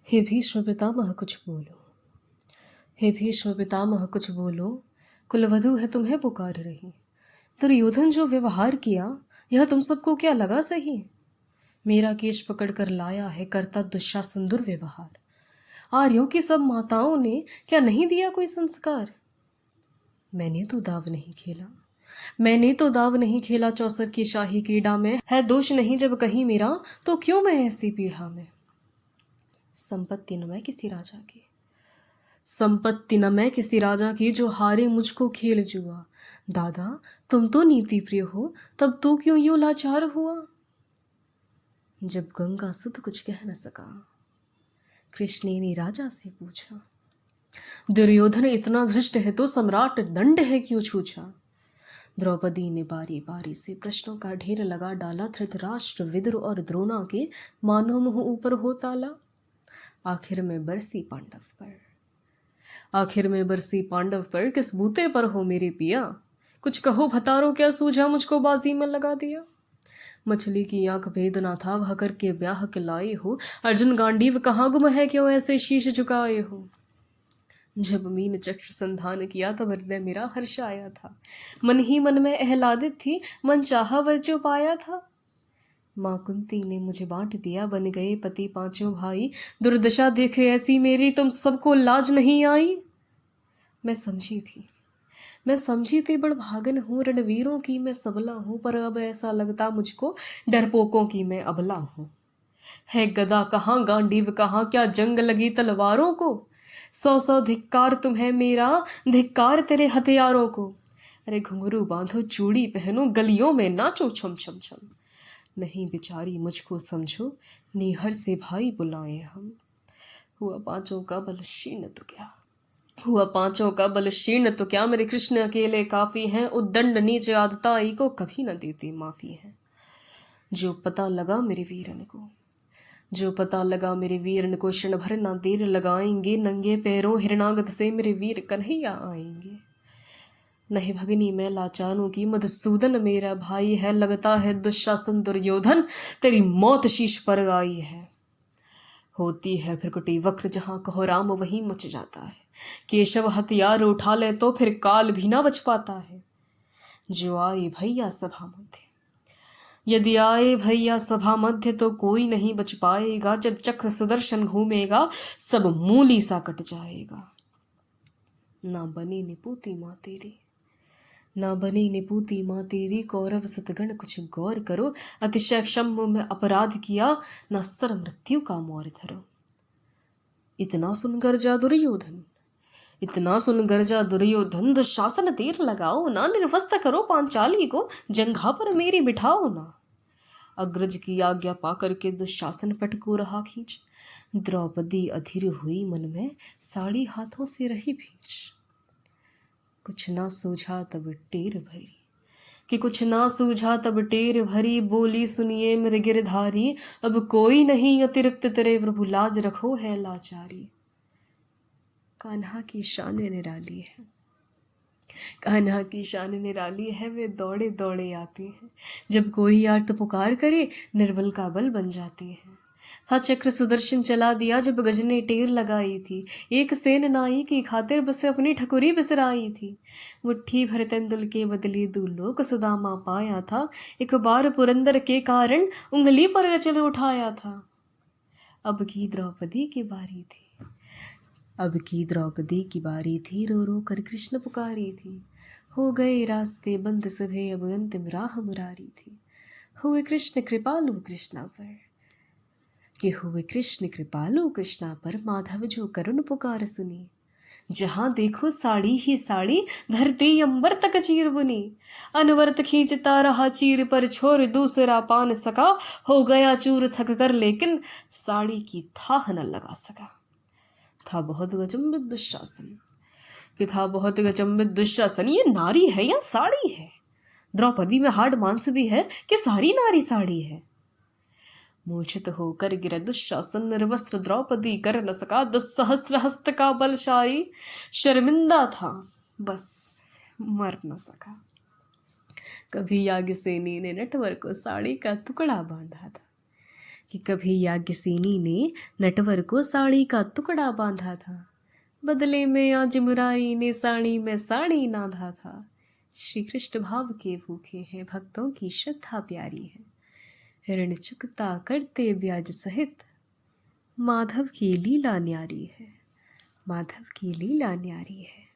हे भीष्म पितामह कुछ बोलो। हे भीष्म पितामह कुछ बोलो। कुलवधु है तुम्हें पुकार रही। दुर्योधन जो व्यवहार किया यह तुम सबको क्या लगा सही। मेरा केश पकड़कर लाया है करता दुशासन दुर्व्यवहार। आर्यों की सब माताओं ने क्या नहीं दिया कोई संस्कार। मैंने तो दाव नहीं खेला, मैंने तो दाव नहीं खेला चौसर की शाही क्रीड़ा में। है दोष नहीं जब कहीं मेरा, तो क्यों मैं ऐसी पीढ़ा में। संपत्ति न मैं किसी राजा की, संपत्ति न मैं किसी राजा की, जो हारे मुझको खेल जुआ। दादा तुम तो नीति प्रिय हो, तब तो क्यों यूं लाचार हुआ। जब गंगा सुत कुछ कह न सका, कृष्ण ने राजा से पूछा। दुर्योधन इतना धृष्ट है तो सम्राट दंड है क्यों छूछा। द्रौपदी ने बारी बारी से प्रश्नों का ढेर लगा डाला। धृतराष्ट्र विदुर और द्रोणा के मानो मुंह ऊपर हो ताला। आखिर में बरसी पांडव पर, आखिर में बरसी पांडव पर, किस बूते पर हो मेरे पिया। कुछ कहो भतारो क्या सूझा, मुझको बाजी में लगा दिया। मछली की आंख भेद ना था वह करके ब्याह के लाए हो। अर्जुन गांडीव कहाँ गुम है, क्यों ऐसे शीश झुकाए हो। जब मीन चक्र संधान किया तब हृदय मेरा हर्ष आया था। मन ही मन में आह्लादित थी, मन चाहा वह जो पाया था। माँ कुंती ने मुझे बांट दिया, बन गए पति पांचों भाई। दुर्दशा देखे ऐसी मेरी, तुम सबको लाज नहीं आई। मैं समझी थी, मैं समझी थी बड़ भागन हूँ। रणवीरों की मैं सबला हूँ, पर अब ऐसा लगता मुझको डरपोकों की मैं अबला हूँ। है गदा कहाँ गांडीव कहाँ, क्या जंग लगी तलवारों को। सौ सौ धिक्कार तुम्हें मेरा, धिक्कार तेरे हथियारों को। अरे घुंघरू बांधो चूड़ी पहनो, गलियों में नाचो छम छम छम। नहीं बिचारी मुझको समझो, निहर से भाई बुलाए हम। हुआ पांचों का बल क्षीण तो क्या, हुआ पांचों का बल क्षीण तो क्या। मेरे कृष्ण अकेले काफी हैं, उद्दंड नीच आदताई को कभी न देती माफी है। जो पता लगा मेरे वीरन को, जो पता लगा मेरे वीरन को, क्षण भर ना देर लगाएंगे। नंगे पैरों हिरणागत से मेरे वीर कन्हैया आएंगे। नहीं भगनी मैं लाचारों की, मधुसूदन मेरा भाई है। लगता है दुशासन दुर्योधन, तेरी मौत शीश पर आई है। होती है भ्रकुटी वक्र, जहाँ कहो राम वहीं मच जाता है। केशव हथियार उठा ले तो फिर काल भी ना बच पाता है। जो आए भैया सभा मध्य, यदि आए भैया सभा मध्य, तो कोई नहीं बच पाएगा। जब चक्र सुदर्शन घूमेगा, सब मूली सा कट जाएगा। ना बनी निपूती माँ तेरी, ना बनी निपूती माँ तेरी। कौरव सतगण कुछ गौर करो, अतिशय क्षम में अपराध किया। ना सर मृत्यु का मोर धरो। इतना सुन गर्जा दुर्योधन, इतना सुन गर्जा दुर्योधन। दुशासन देर लगाओ ना, निर्वस्त करो पांचाली को। जंघा पर मेरी बिठाओ ना। अग्रज की आज्ञा पाकर के दुशासन पट को रहा खींच। द्रौपदी अधीर हुई मन में, साड़ी हाथों से रही भींच। कुछ ना सूझा तब टेर भरी, कि कुछ ना सूझा तब टेर भरी। बोली सुनिए मेरे गिरधारी, अब कोई नहीं अतिरिक्त तेरे प्रभु, लाज रखो है लाचारी। कान्हा की शान निराली है, कान्हा की शान निराली है। वे दौड़े दौड़े आती हैं, जब कोई आर्त पुकार करे निर्बल का बल बन जाती है। था चक्र सुदर्शन चला दिया, जब गज ने टेर लगाई थी। एक सेन नाई की खातिर बस अपनी ठकुरी बिसराई थी। मुट्ठी भर तेंदुल के बदले दूल्हों सुदामा पाया था। एक बार पुरंदर के कारण उंगली पर अचल उठाया था। अब की द्रौपदी की बारी थी, अब की द्रौपदी की बारी थी। रो रो कर कृष्ण पुकारी थी। हो गए रास्ते बंद सभे, अब अंतिम राह मुरारी थी। हुए कृष्ण कृपालु कृष्णा पर, कि हुए कृष्ण कृपालु कृष्णा पर। माधव जो करुण पुकार सुनी, जहाँ देखो साड़ी ही साड़ी, धरती अंबर तक चीर बुनी। अनवरत खींचता रहा चीर पर छोर, दूसरा पान सका। हो गया चूर थक कर, लेकिन साड़ी की थाह न लगा सका। था बहुत गजम्बित दुशासन, कि था बहुत गजम्बित दुशासन। ये नारी है या साड़ी है। द्रौपदी में हाड़ मांस भी है, कि सारी नारी साड़ी है। मूर्छित होकर गिरा दुशासन, निर्वस्त्र द्रौपदी कर न सका। 10 सहस्त्र हस्त का बलशाली, शर्मिंदा था बस मर न सका। कभी याज्ञसेनी ने नटवर को साड़ी का टुकड़ा बांधा था, कि कभी याज्ञसेनी ने नटवर को साड़ी का टुकड़ा बांधा था, बदले में आज मुरारी ने साड़ी में साड़ी नाधा था। श्री कृष्ण भाव के भूखे हैं, भक्तों की श्रद्धा प्यारी है। ऋण चुकता करते ब्याज सहित, माधव की लीला न्यारी है, माधव की लीला न्यारी है।